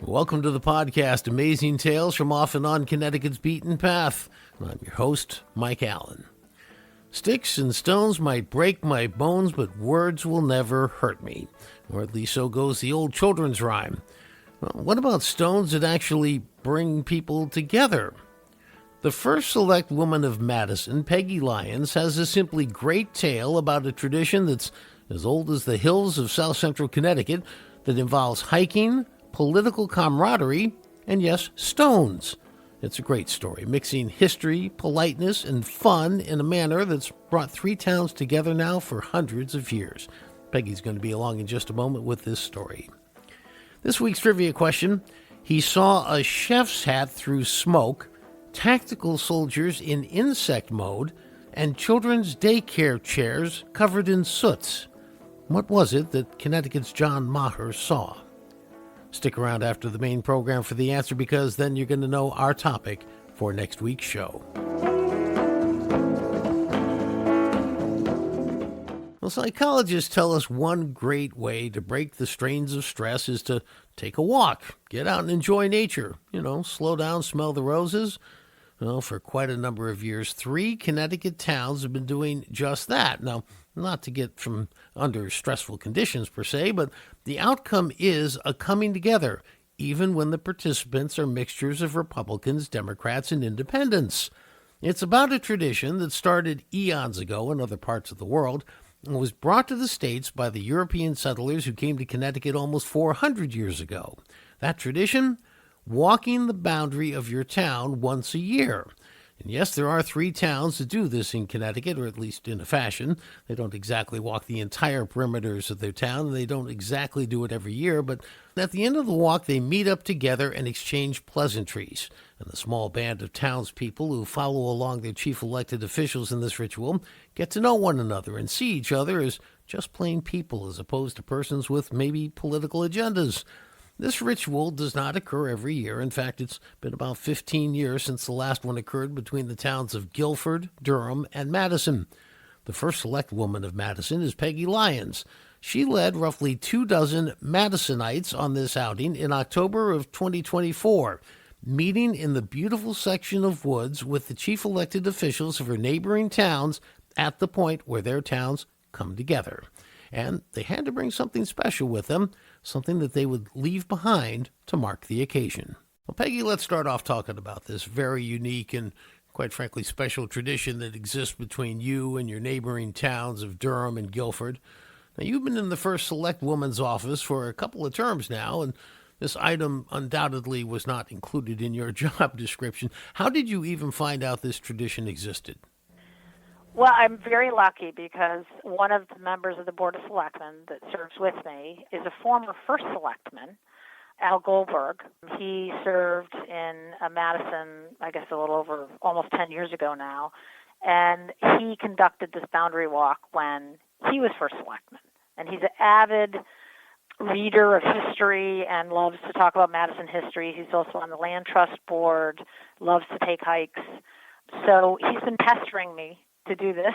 Welcome to the podcast, Amazing Tales from Off and On Connecticut's Beaten Path. I'm your host, Mike Allen. Sticks and stones might break my bones, but words will never hurt me. Or at least so goes the old children's rhyme. Well, what about stones that actually bring people together? The first Selectwoman of Madison, Peggy Lyons, has a simply great tale about a tradition that's as old as the hills of south central Connecticut that involves hiking, political camaraderie, and yes, stones. It's a great story, mixing history, politeness, and fun in a manner that's brought three towns together now for hundreds of years. Peggy's going to be along in just a moment with this story. This week's trivia question: he saw a chef's hat through smoke, tactical soldiers in insect mode, and children's daycare chairs covered in soots. What was it that Connecticut's John Maher saw? Stick around after the main program for the answer, because then you're going to know our topic for next week's show. Well, psychologists tell us one great way to break the strains of stress is to take a walk, get out and enjoy nature. Slow down, smell the roses. Well, for quite a number of years, 3 Connecticut towns have been doing just that. Now, not to get from under stressful conditions per se, but the outcome is a coming together, even when the participants are mixtures of Republicans, Democrats, and independents. It's about a tradition that started eons ago in other parts of the world and was brought to the States by the European settlers who came to Connecticut almost 400 years ago. That tradition? Walking the boundary of your town once a year. And yes, there are 3 towns that do this in Connecticut, or at least in a fashion. They don't exactly walk the entire perimeters of their town, and they don't exactly do it every year, but at the end of the walk, they meet up together and exchange pleasantries. And the small band of townspeople who follow along their chief elected officials in this ritual get to know one another and see each other as just plain people, as opposed to persons with maybe political agendas. This ritual does not occur every year. In fact, it's been about 15 years since the last one occurred between the towns of Guilford, Durham, and Madison. The first Selectwoman of Madison is Peggy Lyons. She led roughly 24 Madisonites on this outing in October of 2024, meeting in the beautiful section of woods with the chief elected officials of her neighboring towns at the point where their towns come together. And they had to bring something special with them, something that they would leave behind to mark the occasion. Well, Peggy, let's start off talking about this very unique and, quite frankly, special tradition that exists between you and your neighboring towns of Durham and Guilford. Now, you've been in the first Selectwoman's office for a couple of terms now, and this item undoubtedly was not included in your job description. How did you even find out this tradition existed? Well, I'm very lucky because one of the members of the Board of Selectmen that serves with me is a former first selectman, Al Goldberg. He served in Madison, I guess a little over almost 10 years ago now, and he conducted this boundary walk when he was first selectman. And he's an avid reader of history and loves to talk about Madison history. He's also on the Land Trust Board, loves to take hikes. So he's been pestering me to do this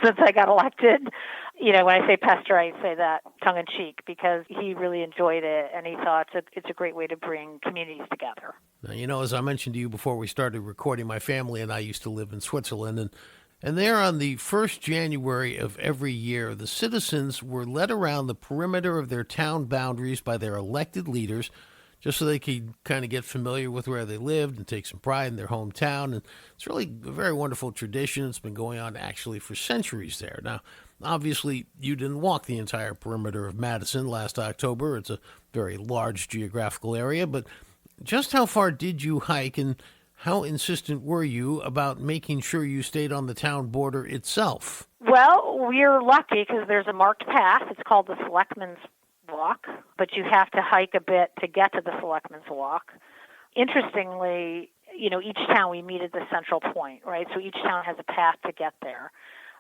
since I got elected. When I say pester, I say that tongue-in-cheek, because he really enjoyed it, and he thought it's a great way to bring communities together. Now, as I mentioned to you before we started recording, my family and I used to live in Switzerland, and there on the 1st January of every year, the citizens were led around the perimeter of their town boundaries by their elected leaders, just so they could kind of get familiar with where they lived and take some pride in their hometown. And it's really a very wonderful tradition. It's been going on actually for centuries there. Now, obviously, you didn't walk the entire perimeter of Madison last October. It's a very large geographical area. But just how far did you hike, and how insistent were you about making sure you stayed on the town border itself? Well, we're lucky because there's a marked path. It's called the Selectman's Walk, but you have to hike a bit to get to the Selectman's Walk. Interestingly, each town we meet at the central point, right? So each town has a path to get there.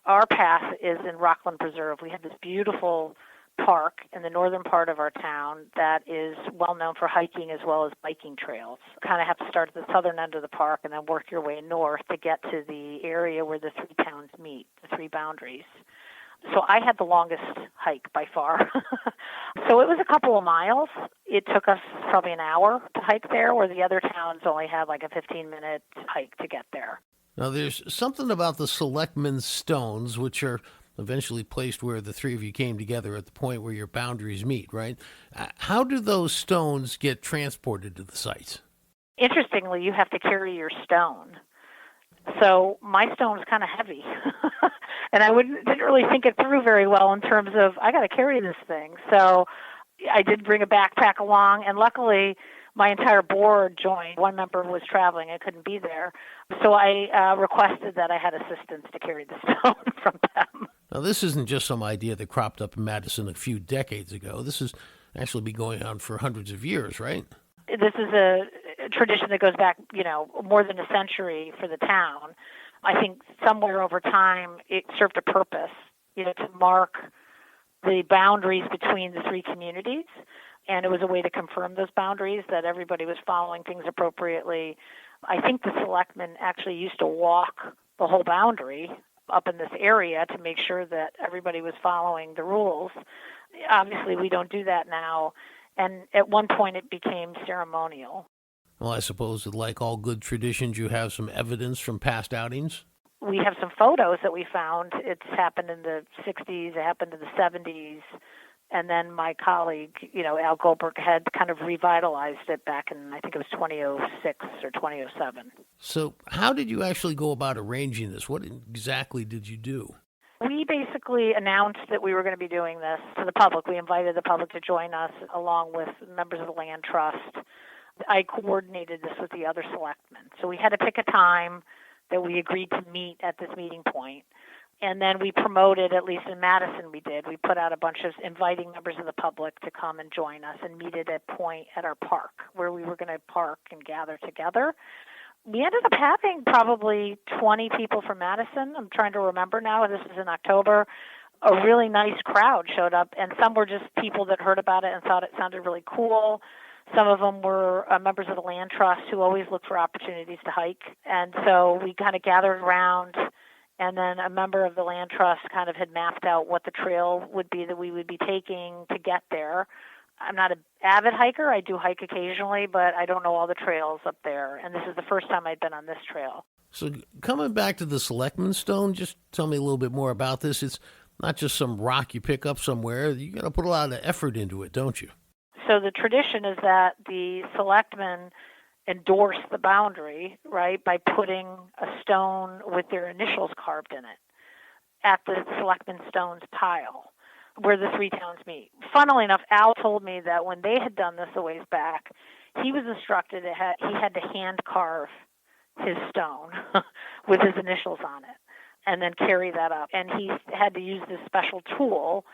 Our path is in Rockland Preserve. We have this beautiful park in the northern part of our town that is well known for hiking as well as biking trails. You kind of have to start at the southern end of the park and then work your way north to get to the area where the 3 towns meet, the 3 boundaries. So I had the longest hike by far. So it was a couple of miles. It took us probably an hour to hike there, where the other towns only had like a 15-minute hike to get there. Now, there's something about the Selectmen's stones, which are eventually placed where the three of you came together at the point where your boundaries meet, right? How do those stones get transported to the sites? Interestingly, you have to carry your stone. So my stone is kind of heavy. And I didn't really think it through very well in terms of, I got to carry this thing. So I did bring a backpack along, and luckily my entire board joined. One member was traveling. I couldn't be there. So I requested that I had assistance to carry the stone from them. Now, this isn't just some idea that cropped up in Madison a few decades ago. This has actually been going on for hundreds of years, right? This is a tradition that goes back, more than a century for the town. I think somewhere over time it served a purpose, to mark the boundaries between the three communities. And it was a way to confirm those boundaries, that everybody was following things appropriately. I think the selectmen actually used to walk the whole boundary up in this area to make sure that everybody was following the rules. Obviously, we don't do that now. And at one point, it became ceremonial. Well, I suppose that, like all good traditions, you have some evidence from past outings. We have some photos that we found. It's happened in the 60s, it happened in the 70s. And then my colleague, Al Goldberg, had kind of revitalized it back in, I think it was 2006 or 2007. So how did you actually go about arranging this? What exactly did you do? We basically announced that we were going to be doing this to the public. We invited the public to join us, along with members of the land trust. I coordinated this with the other selectmen. So we had to pick a time that we agreed to meet at this meeting point. And then we promoted, at least in Madison we did, we put out a bunch of inviting members of the public to come and join us and meet at a point at our park where we were going to park and gather together. We ended up having probably 20 people from Madison. I'm trying to remember now. This is in October. A really nice crowd showed up, and some were just people that heard about it and thought it sounded really cool. Some of them were members of the land trust who always look for opportunities to hike. And so we kind of gathered around, and then a member of the land trust kind of had mapped out what the trail would be that we would be taking to get there. I'm not an avid hiker. I do hike occasionally, but I don't know all the trails up there. And this is the first time I'd been on this trail. So coming back to the Selectman's Stone, just tell me a little bit more about this. It's not just some rock you pick up somewhere. You got to put a lot of effort into it, don't you? So the tradition is that the selectmen endorse the boundary, right, by putting a stone with their initials carved in it at the selectmen's stones pile where the three towns meet. Funnily enough, Al told me that when they had done this a ways back, he was instructed he had to hand carve his stone with his initials on it and then carry that up. And he had to use this special tool.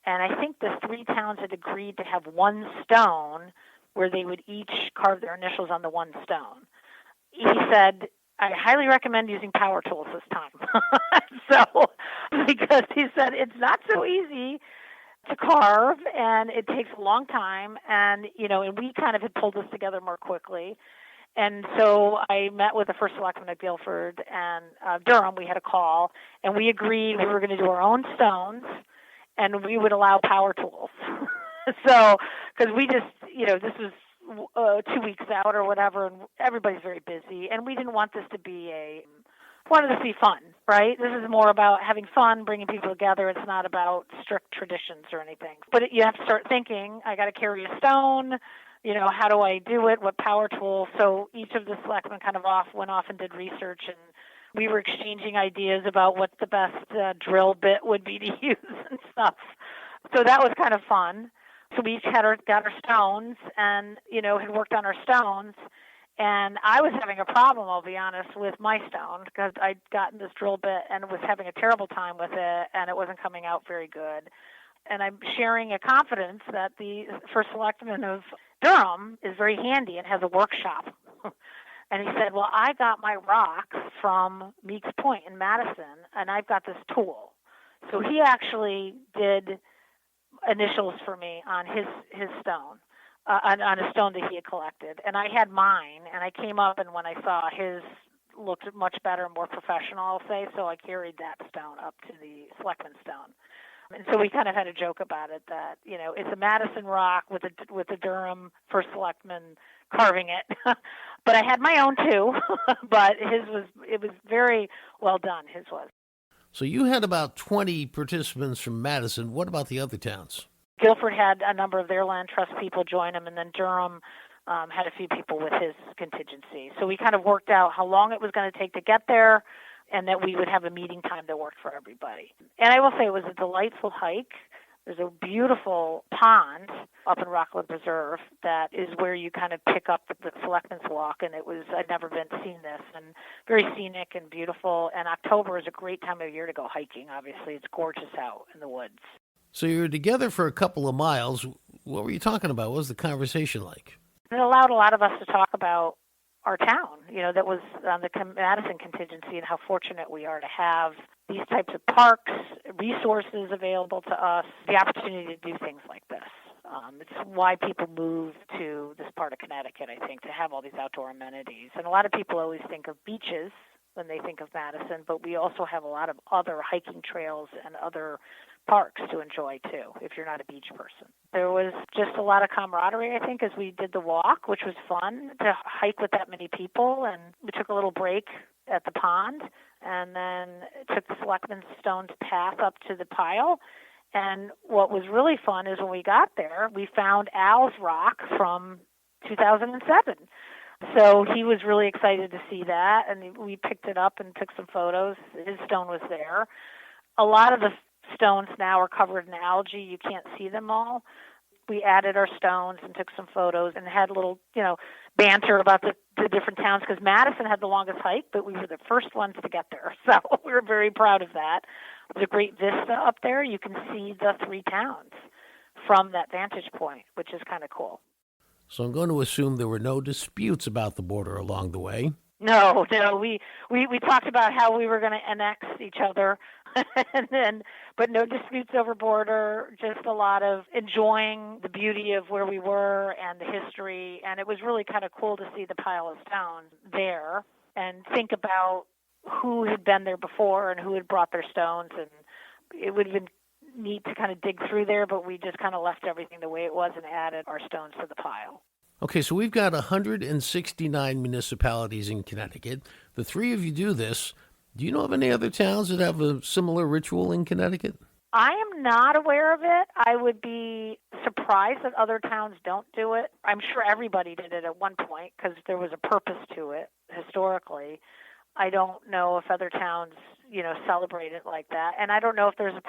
And I think the three towns had agreed to have one stone where they would each carve their initials on the one stone. He said, I highly recommend using power tools this time. So, because he said it's not so easy to carve and it takes a long time, and and we kind of had pulled this together more quickly. And so I met with the first selectman at Guilford and Durham. We had a call, and we agreed we were going to do our own stones, and we would allow power tools. So, because we just, this was 2 weeks out or whatever, and everybody's very busy, and we didn't want this to be wanted to see fun, right? This is more about having fun, bringing people together. It's not about strict traditions or anything. But you have to start thinking, I got to carry a stone, how do I do it? What power tool? So each of the selectmen kind of went off and did research, and we were exchanging ideas about what the best drill bit would be to use and stuff. So that was kind of fun. So we each got our stones and, had worked on our stones. And I was having a problem, I'll be honest, with my stone because I'd gotten this drill bit and was having a terrible time with it, and it wasn't coming out very good. And I'm sharing a confidence that the first selectman of Durham is very handy and has a workshop. And he said, well, I got my rocks from Meeks Point in Madison, and I've got this tool. So he actually did initials for me on his stone, on a stone that he had collected. And I had mine, and I came up, and when I saw his looked much better, more professional, I'll say. So I carried that stone up to the Selectman stone. And so we kind of had a joke about it that, it's a Madison rock with a Durham first selectman carving it. But I had my own too, but it was very well done, his was. So you had about 20 participants from Madison. What about the other towns? Guilford had a number of their land trust people join him, and then Durham had a few people with his contingency. So we kind of worked out how long it was going to take to get there, and that we would have a meeting time that worked for everybody. And I will say it was a delightful hike. There's a beautiful pond up in Rockland Preserve that is where you kind of pick up the Selectman's Walk, and I'd never seen this, and very scenic and beautiful. And October is a great time of year to go hiking, obviously. It's gorgeous out in the woods. So you were together for a couple of miles. What were you talking about? What was the conversation like? It allowed a lot of us to talk about our town, that was on the Madison contingency, and how fortunate we are to have these types of parks, resources available to us, the opportunity to do things like this. It's why people move to this part of Connecticut, I think, to have all these outdoor amenities. And a lot of people always think of beaches when they think of Madison, but we also have a lot of other hiking trails and other parks to enjoy too, if you're not a beach person. There was just a lot of camaraderie, I think, as we did the walk, which was fun to hike with that many people. And we took a little break at the pond, and then took the Selectman's Stone's path up to the pile. And what was really fun is when we got there, we found Al's rock from 2007. So he was really excited to see that, and we picked it up and took some photos. His stone was there. A lot of the stones now are covered in algae. You can't see them all. We added our stones and took some photos and had a little, banter about the different towns, because Madison had the longest hike, but we were the first ones to get there. So we were very proud of that. There's a great vista up there. You can see the three towns from that vantage point, which is kind of cool. So I'm going to assume there were no disputes about the border along the way. No. We talked about how we were going to annex each other, but no disputes over border. Just a lot of enjoying the beauty of where we were and the history. And it was really kind of cool to see the pile of stones there and think about who had been there before and who had brought their stones. And it would have been neat to kind of dig through there, but we just kind of left everything the way it was and added our stones to the pile. Okay, so we've got 169 municipalities in Connecticut. The three of you do this. Do you know of any other towns that have a similar ritual in Connecticut? I am not aware of it. I would be surprised that other towns don't do it. I'm sure everybody did it at one point because there was a purpose to it historically. I don't know if other towns, celebrate it like that. And I don't know if there's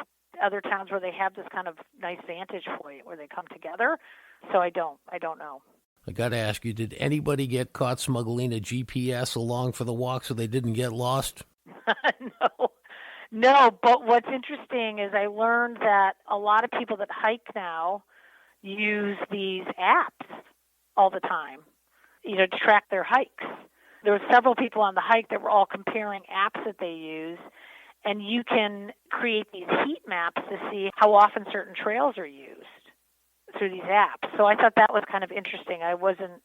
other towns where they have this kind of nice vantage point where they come together. So I don't know. I got to ask you, did anybody get caught smuggling a GPS along for the walk so they didn't get lost? No, but what's interesting is I learned that a lot of people that hike now use these apps all the time, to track their hikes. There were several people on the hike that were all comparing apps that they use, and you can create these heat maps to see how often certain trails are used through these apps. So I thought that was kind of interesting. I wasn't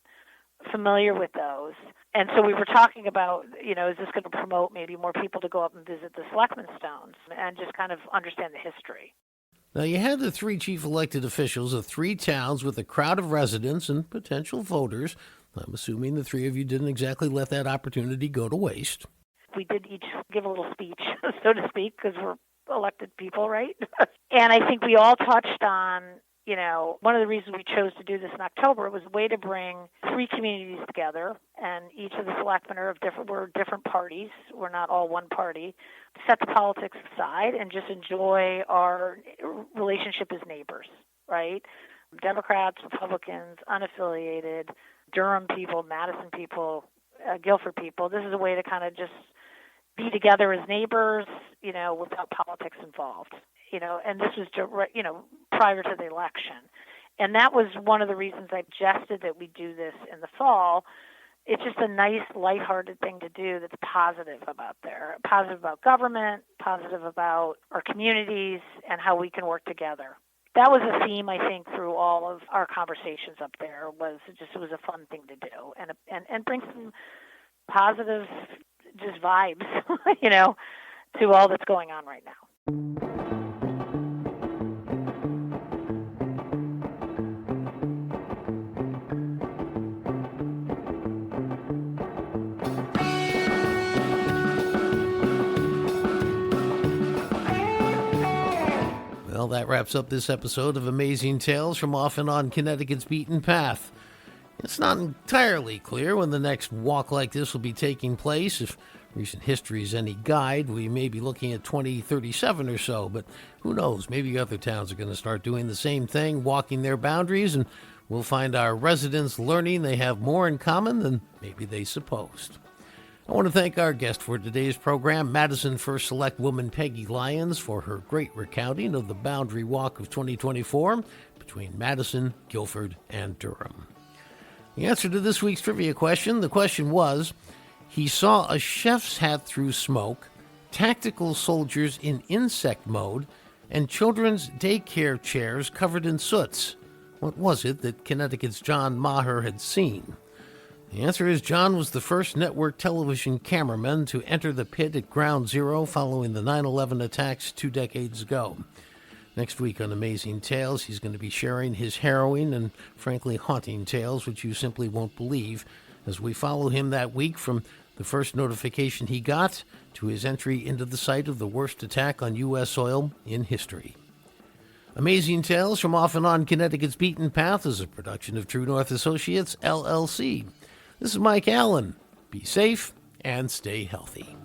familiar with those. And so we were talking about, is this going to promote maybe more people to go up and visit the Selectman Stones and just kind of understand the history. Now, you had the three chief elected officials of three towns with a crowd of residents and potential voters. I'm assuming the three of you didn't exactly let that opportunity go to waste. We did each give a little speech, so to speak, because we're elected people, right? And I think we all touched on, one of the reasons we chose to do this in October was a way to bring three communities together, and each of the selectmen we're different parties. We're not all one party. Set the politics aside and just enjoy our relationship as neighbors, right? Democrats, Republicans, unaffiliated, Durham people, Madison people, Guilford people. This is a way to kind of just be together as neighbors, without politics involved. And this was, prior to the election. And that was one of the reasons I suggested that we do this in the fall. It's just a nice, lighthearted thing to do that's positive about government, positive about our communities, and how we can work together. That was a theme, I think, through all of our conversations up there. It was a fun thing to do and bring some positive just vibes, to all that's going on right now. Well, that wraps up this episode of Amazing Tales from Off and On Connecticut's Beaten Path. It's not entirely clear when the next walk like this will be taking place. If recent history is any guide, we may be looking at 2037 or so, but who knows? Maybe other towns are going to start doing the same thing, walking their boundaries, and we'll find our residents learning they have more in common than maybe they supposed. I want to thank our guest for today's program, Madison First Selectwoman Peggy Lyons, for her great recounting of the Boundary Walk of 2024 between Madison, Guilford, and Durham. The answer to this week's trivia question, the question was, he saw a chef's hat through smoke, tactical soldiers in insect mode, and children's daycare chairs covered in soots. What was it that Connecticut's John Maher had seen? The answer is John was the first network television cameraman to enter the pit at Ground Zero following the 9/11 attacks 2 decades ago. Next week on Amazing Tales, he's going to be sharing his harrowing and, frankly, haunting tales, which you simply won't believe, as we follow him that week from the first notification he got to his entry into the site of the worst attack on U.S. soil in history. Amazing Tales from Off and On Connecticut's Beaten Path is a production of True North Associates, LLC. This is Mike Allen. Be safe and stay healthy.